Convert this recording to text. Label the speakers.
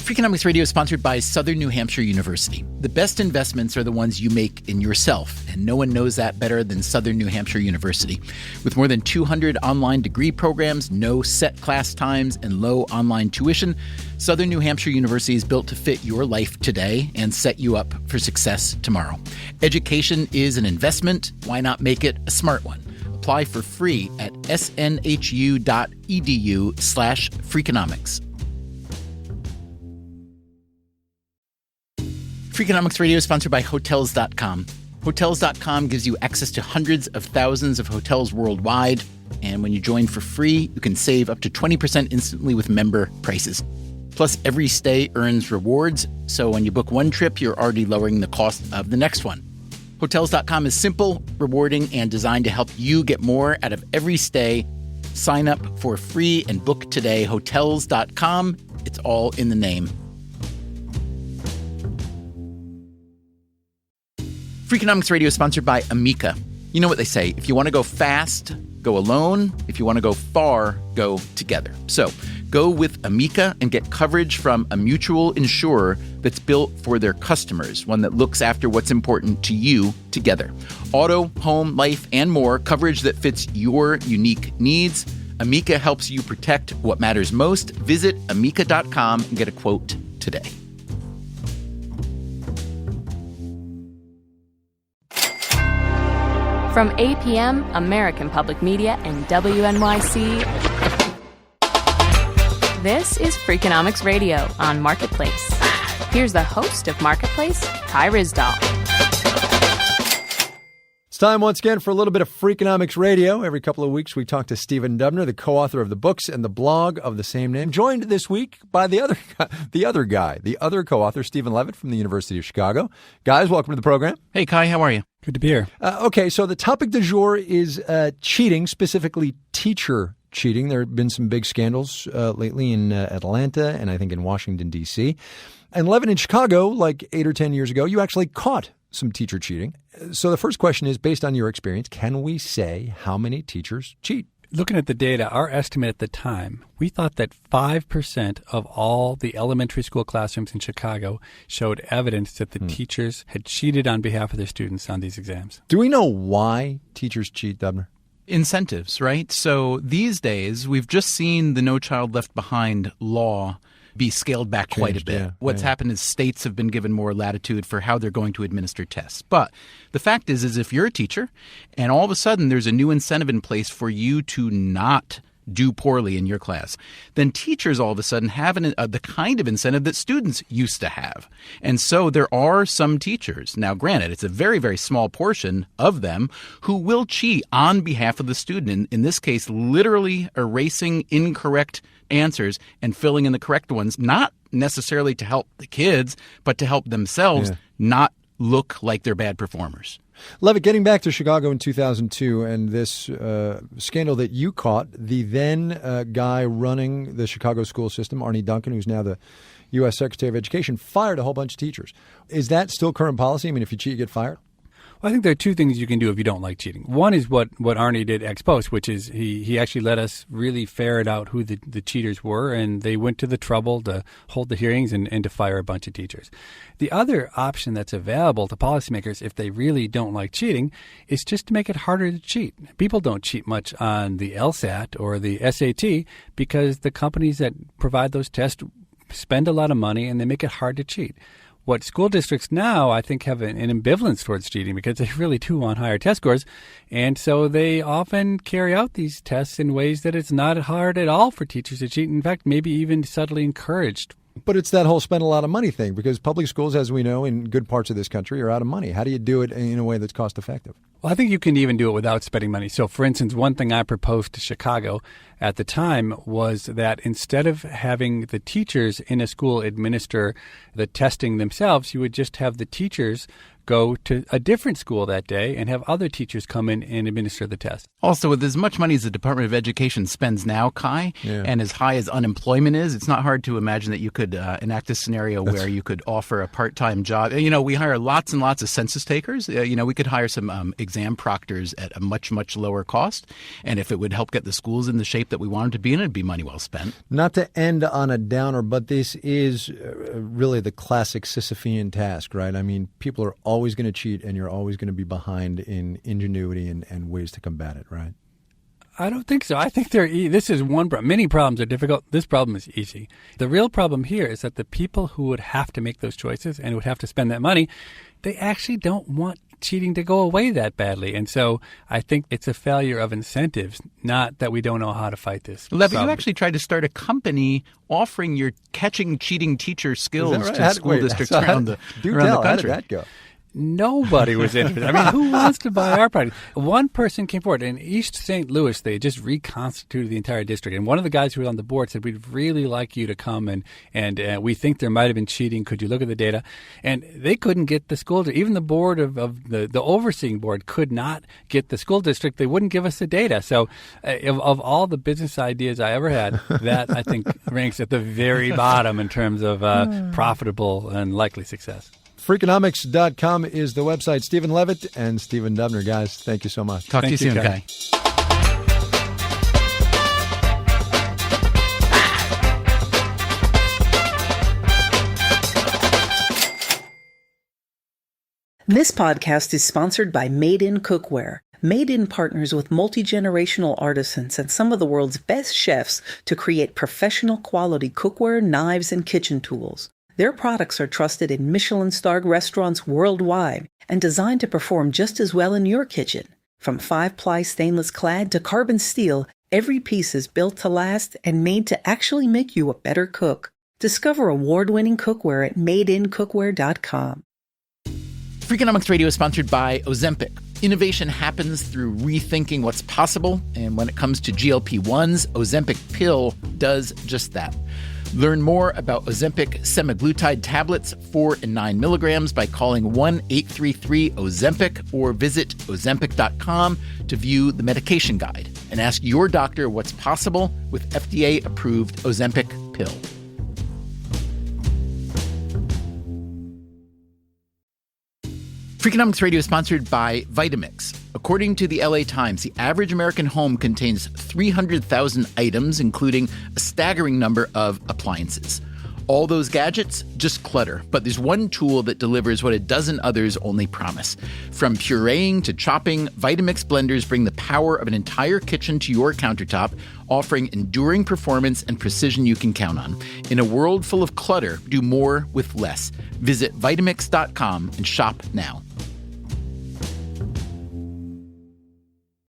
Speaker 1: Freakonomics Radio is sponsored by Southern New Hampshire University. The best investments are the ones you make in yourself, and no one knows that better than Southern New Hampshire University. With more than 200 online degree programs, no set class times, and low online tuition, Southern New Hampshire University is built to fit your life today and set you up for success tomorrow. Education is an investment. Why not make it a smart one? Apply for free at snhu.edu/Freakonomics. Freakonomics Radio is sponsored by Hotels.com. Hotels.com gives you access to hundreds of thousands of hotels worldwide. And when you join for free, you can save up to 20% instantly with member prices. Plus, every stay earns rewards. So when you book one trip, you're already lowering the cost of the next one. Hotels.com is simple, rewarding, and designed to help you get more out of every stay. Sign up for free and book today. Hotels.com. It's all in the name. Freakonomics Radio is sponsored by Amica. You know what they say, if you want to go fast, go alone. If you want to go far, go together. So go with Amica and get coverage from a mutual insurer that's built for their customers, one that looks after what's important to you together. Auto, home, life, and more, coverage that fits your unique needs. Amica helps you protect what matters most. Visit amica.com and get a quote today.
Speaker 2: From APM, American Public Media, and WNYC, this is Freakonomics Radio on Marketplace. Here's the host of Marketplace, Kai Ryssdal.
Speaker 3: It's time once again for a little bit of Freakonomics Radio. Every couple of weeks we talk to Stephen Dubner, the co-author of the books and the blog of the same name, joined this week by the other co-author, Stephen Levitt from the University of Chicago. Guys, welcome to the program.
Speaker 1: Hey, Kai, how are you?
Speaker 4: Good to be here.
Speaker 3: Okay, so the topic du jour is cheating, specifically teacher cheating. There have been some big scandals lately in Atlanta and I think in Washington, D.C. And Levitt, in Chicago, like 8 or 10 years ago, you actually caught some teacher cheating. So the first question is, based on your experience, can we say how many teachers cheat?
Speaker 4: Looking at the data, our estimate at the time, we thought that 5% of all the elementary school classrooms in Chicago showed evidence that the teachers had cheated on behalf of their students on these exams.
Speaker 3: Do we know why teachers cheat, Dubner?
Speaker 5: Incentives, right? So these days, we've just seen the No Child Left Behind law be scaled back quite a bit.
Speaker 3: Yeah,
Speaker 5: What's happened is states have been given more latitude for how they're going to administer tests. But the fact is if you're a teacher and all of a sudden there's a new incentive in place for you to not do poorly in your class, then teachers all of a sudden have the kind of incentive that students used to have. And so there are some teachers, now granted, it's a very, very small portion of them, who will cheat on behalf of the student, in this case, literally erasing incorrect answers and filling in the correct ones, not necessarily to help the kids, but to help themselves not look like they're bad performers.
Speaker 3: Levitt, getting back to Chicago in 2002 and this scandal that you caught, the then guy running the Chicago school system, Arne Duncan, who's now the U.S. Secretary of Education, fired a whole bunch of teachers. Is that still current policy? I mean, if you cheat, you get fired?
Speaker 4: Well, I think there are two things you can do if you don't like cheating. One is what Arne did ex post, which is he actually let us really ferret out who the cheaters were, and they went to the trouble to hold the hearings and to fire a bunch of teachers. The other option that's available to policymakers if they really don't like cheating is just to make it harder to cheat. People don't cheat much on the LSAT or the SAT because the companies that provide those tests spend a lot of money and they make it hard to cheat. What school districts now, I think, have an ambivalence towards cheating because they really do want higher test scores. And so they often carry out these tests in ways that it's not hard at all for teachers to cheat. In fact, maybe even subtly encouraged.
Speaker 3: But it's that whole spend a lot of money thing because public schools, as we know, in good parts of this country are out of money. How do you do it in a way that's cost effective?
Speaker 4: Well, I think you can even do it without spending money. So, for instance, one thing I proposed to Chicago at the time was that instead of having the teachers in a school administer the testing themselves, you would just have the teachers go to a different school that day and have other teachers come in and administer the test.
Speaker 5: Also, with as much money as the Department of Education spends now, Kai, and as high as unemployment is, it's not hard to imagine that you could enact a scenario where you could offer a part-time job. You know, we hire lots and lots of census takers. We could hire some exam proctors at a much, much lower cost. And if it would help get the schools in the shape shape that we want them to be in, it'd be money well spent.
Speaker 3: Not to end on a downer, but this is really the classic Sisyphean task, right? I mean, people are always going to cheat, and you're always going to be behind in ingenuity and ways to combat it, right?
Speaker 4: I don't think so. I think this is one problem. Many problems are difficult. This problem is easy. The real problem here is that the people who would have to make those choices and would have to spend that money, they actually don't want cheating to go away that badly. And so I think it's a failure of incentives, not that we don't know how to fight this.
Speaker 5: Levitt, you actually tried to start a company offering your catching cheating teacher skills to school districts around the country.
Speaker 3: How did that go?
Speaker 4: Nobody was interested. I mean, who wants to buy our product? One person came forward. In East St. Louis, they just reconstituted the entire district. And one of the guys who was on the board said, we'd really like you to come, and we think there might have been cheating. Could you look at the data? And they couldn't get the school district. Even the board of the overseeing board could not get the school district. They wouldn't give us the data. So of all the business ideas I ever had, that, I think, ranks at the very bottom in terms of profitable and likely success.
Speaker 3: Freakonomics.com is the website. Stephen Levitt and Stephen Dubner. Guys, thank you so much.
Speaker 5: Talk to you soon, Kai.
Speaker 6: This podcast is sponsored by Made In Cookware. Made In partners with multi-generational artisans and some of the world's best chefs to create professional quality cookware, knives, and kitchen tools. Their products are trusted in Michelin-starred restaurants worldwide and designed to perform just as well in your kitchen. From 5-ply stainless clad to carbon steel, every piece is built to last and made to actually make you a better cook. Discover award-winning cookware at madeincookware.com.
Speaker 1: Freakonomics Radio is sponsored by Ozempic. Innovation happens through rethinking what's possible, and when it comes to GLP-1s, Ozempic Pill does just that. Learn more about Ozempic semaglutide tablets, 4 and 9 milligrams, by calling 1-833-OZEMPIC or visit Ozempic.com to view the medication guide and ask your doctor what's possible with FDA-approved Ozempic Pill. Freakonomics Radio is sponsored by Vitamix. According to the LA Times, the average American home contains 300,000 items, including a staggering number of appliances. All those gadgets, just clutter. But there's one tool that delivers what a dozen others only promise. From pureeing to chopping, Vitamix blenders bring the power of an entire kitchen to your countertop, offering enduring performance and precision you can count on. In a world full of clutter, do more with less. Visit Vitamix.com and shop now.